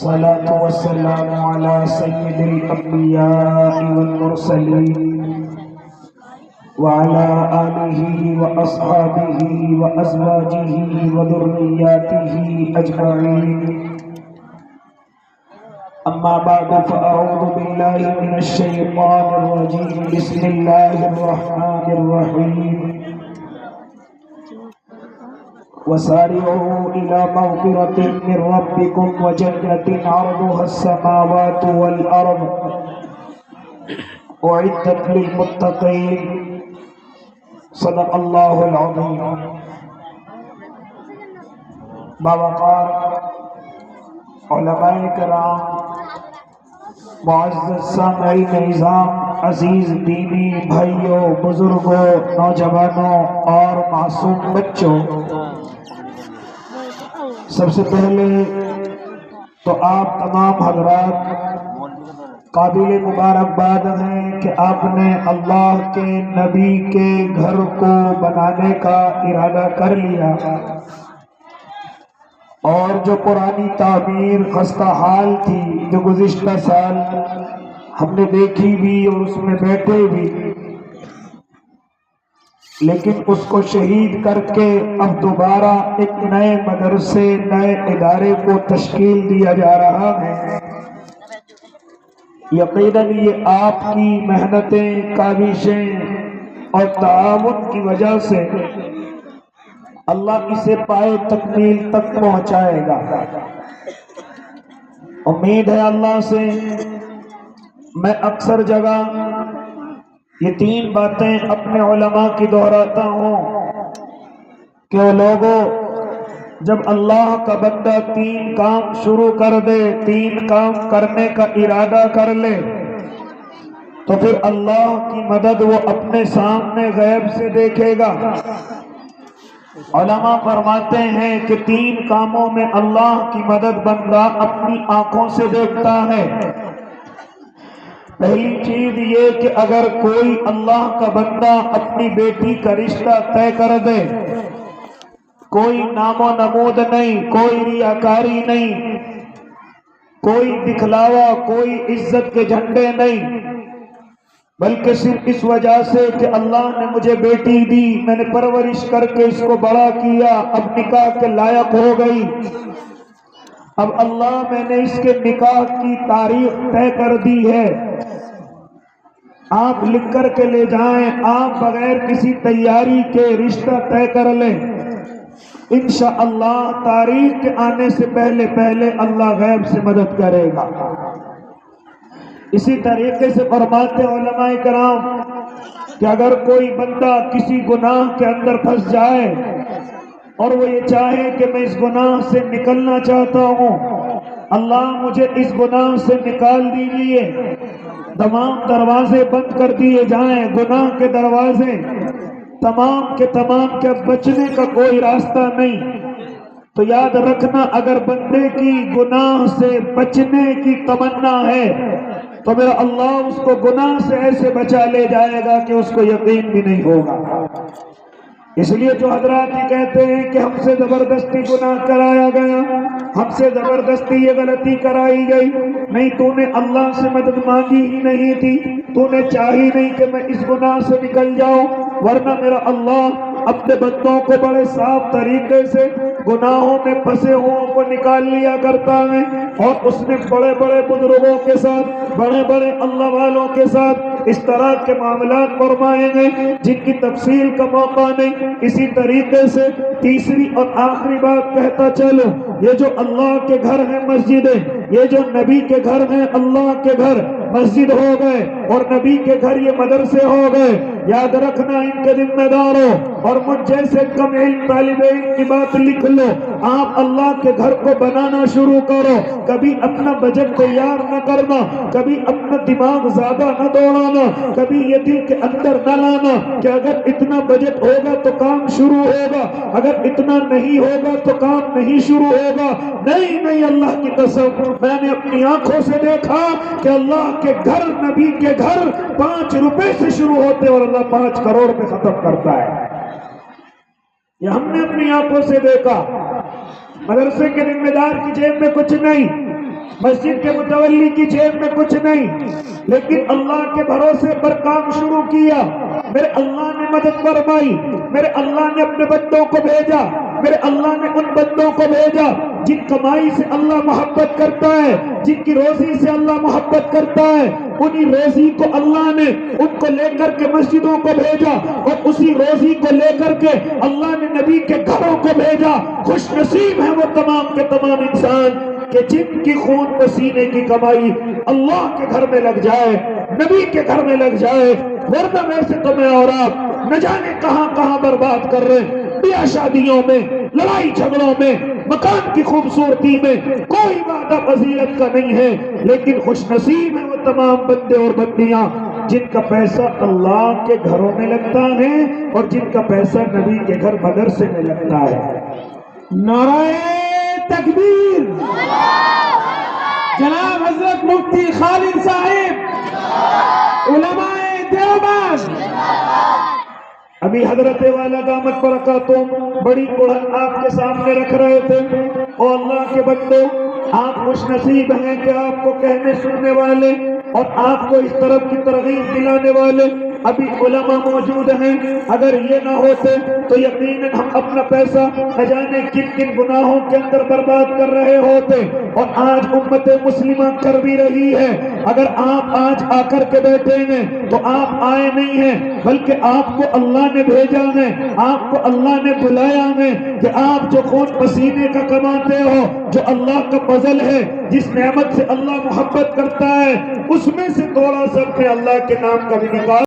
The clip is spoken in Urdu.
والصلاة والسلام على سيد الأنبياء والمرسلين وعلى آله وأصحابه وأزواجه وذرياته أجمعين. أما بعد فأعوذ بالله من الشيطان الرجيم. بسم الله الرحمن الرحيم. وسارعوا إلى مغفرة من ربكم وجنة عرضها السماوات والأرض أعدت للمتقين. صدق الله العظيم. باوقار علماء کرام، معزز سامعین نظام، عزیز دینی بھائیوں، بزرگوں، نوجوانوں اور معصوم بچوں، سب سے پہلے تو آپ تمام حضرات قابل مبارکباد ہیں کہ آپ نے اللہ کے نبی کے گھر کو بنانے کا ارادہ کر لیا، اور جو پرانی تعمیر خستہ حال تھی جو گزشتہ سال ہم نے دیکھی بھی اور اس میں بیٹھے بھی، لیکن اس کو شہید کر کے اب دوبارہ ایک نئے مدرسے، نئے ادارے کو تشکیل دیا جا رہا ہے. یقیناً یہ آپ کی محنتیں، کاوشیں اور تعاون کی وجہ سے اللہ اسے پائے تکمیل تک پہنچائے گا. امید ہے اللہ سے. میں اکثر جگہ یہ تین باتیں اپنے علماء کی دہراتا ہوں کہ لوگوں، جب اللہ کا بندہ تین کام شروع کر دے، تین کام کرنے کا ارادہ کر لے، تو پھر اللہ کی مدد وہ اپنے سامنے غیب سے دیکھے گا. علماء فرماتے ہیں کہ تین کاموں میں اللہ کی مدد بندہ اپنی آنکھوں سے دیکھتا ہے. پہلی چیز یہ کہ اگر کوئی اللہ کا بندہ اپنی بیٹی کا رشتہ طے کر دے، کوئی نام و نمود نہیں، کوئی ریاکاری نہیں، کوئی دکھلاوا، کوئی عزت کے جھنڈے نہیں، بلکہ صرف اس وجہ سے کہ اللہ نے مجھے بیٹی دی، میں نے پرورش کر کے اس کو بڑا کیا، اب نکاح کے لائق ہو گئی، اب اللہ میں نے اس کے نکاح کی تاریخ طے کر دی ہے، آپ لکھ کر کے لے جائیں، آپ بغیر کسی تیاری کے رشتہ طے کر لیں، انشاءاللہ تاریخ کے آنے سے پہلے پہلے اللہ غیب سے مدد کرے گا. اسی طریقے سے فرماتے علماء کرام کہ اگر کوئی بندہ کسی گناہ کے اندر پھنس جائے اور وہ یہ چاہے کہ میں اس گناہ سے نکلنا چاہتا ہوں، اللہ مجھے اس گناہ سے نکال دیجئے، تمام دروازے بند کر دیے جائیں، گناہ کے دروازے تمام کے تمام کے بچنے کا کوئی راستہ نہیں، تو یاد رکھنا اگر بندے کی گناہ سے بچنے کی تمنا ہے تو میرا اللہ اس کو گناہ سے ایسے بچا لے جائے گا کہ اس کو یقین بھی نہیں ہوگا. اس لیے جو حضرات یہ کہتے ہیں کہ ہم سے زبردستی گناہ کرایا گیا، ہم سے زبردستی یہ غلطی کرائی گئی، نہیں، تو نے اللہ سے مدد مانگی ہی نہیں تھی، تو نے چاہی نہیں کہ میں اس گناہ سے نکل جاؤں، ورنہ میرا اللہ اپنے بندوں کو بڑے صاف طریقے سے گناہوں میں پھنسے ہوں کو نکال لیا کرتا ہے. اور اس نے بڑے بڑے بزرگوں کے ساتھ، بڑے بڑے اللہ والوں کے ساتھ اس طرح کے معاملات فرمائے گے جن کی تفصیل کا موقع نہیں. اسی طریقے سے تیسری اور آخری بات کہتا چلو، یہ جو اللہ کے گھر ہیں مسجدیں، یہ جو نبی کے گھر ہیں اللہ کے گھر مسجد ہو گئے اور نبی کے گھر یہ مدرسے ہو گئے، یاد رکھنا ان کے ذمہ داروں اور مجھ جیسے کم علم طالب علم کی بات لکھ لو، آپ اللہ کے گھر کو بنانا شروع کرو. کبھی اپنا بجٹ تیار نہ کرنا، کبھی اپنا دماغ زیادہ نہ دوڑانا، کبھی یہ دل کے اندر نہ لانا کہ اگر اتنا بجٹ ہوگا تو کام شروع ہوگا، اگر اتنا نہیں ہوگا تو کام نہیں شروع ہوگا. نہیں نہیں، اللہ کی قسم میں نے اپنی آنکھوں سے دیکھا کہ اللہ کے گھر، نبی کے گھر 5 روپے سے شروع ہوتے اور اللہ 5 کروڑ پہ ختم کرتا ہے. یہ ہم نے اپنی آنکھوں سے دیکھا. مدرسے کے ذمہ دار کی جیب میں کچھ نہیں، مسجد کے متولی کی جیب میں کچھ نہیں، لیکن اللہ کے بھروسے پر کام شروع کیا، میرے اللہ نے مدد فرمائی، میرے اللہ نے اپنے بندوں کو بھیجا، میرے اللہ نے ان بندوں کو بھیجا جن کمائی سے اللہ محبت کرتا ہے، جن کی روزی سے اللہ محبت کرتا ہے، انہی روزی کو اللہ نے ان کو لے کر کے مسجدوں کو بھیجا، اور اسی روزی کو لے کر کے اللہ نے نبی کے گھروں کو بھیجا۔ خوش نصیب ہیں وہ تمام کے تمام انسان کہ جن کی خون پسینے کی کمائی اللہ کے گھر میں لگ جائے، نبی کے گھر میں لگ جائے، ورنہ ویسے تو میں اور آپ نہ جانے کہاں کہاں برباد کر رہے ہیں، بیاہ شادیوں میں، لڑائی جھگڑوں میں، مکان کی خوبصورتی میں، کوئی وعدہ فضیلت کا نہیں ہے، لیکن خوش نصیب ہیں وہ تمام بندے اور بندیاں جن کا پیسہ اللہ کے گھروں میں لگتا ہے اور جن کا پیسہ نبی کے گھر مدرسے میں لگتا ہے۔ نعرہ تکبیر! جناب حضرت مفتی خالد صاحب، علماء دیوبند، ابھی حضرت والا دامت برکاتہم بڑی قرآن آپ کے سامنے رکھ رہے تھے، اور اللہ کے بندوں آپ خوش نصیب ہیں کہ آپ کو کہنے سننے والے اور آپ کو اس طرف کی ترغیب دلانے والے ابھی علماء موجود ہیں۔ اگر یہ نہ ہوتے تو یقیناً ہم اپنا پیسہ نہ جانے کن کن گناہوں کے اندر برباد کر رہے ہوتے، اور آج امت مسلمہ کر بھی رہی ہے۔ اگر آپ آج آ کر کے بیٹھے ہیں تو آپ آئے نہیں ہیں، بلکہ آپ کو اللہ نے بھیجا ہے، آپ کو اللہ نے بلایا ہے کہ آپ جو خون پسینے کا کماتے ہو، جو اللہ کا فضل ہے، جس نعمت سے اللہ محبت کرتا ہے، اس میں سے تھوڑا سا اپنے اللہ کے نام کا بھی نکال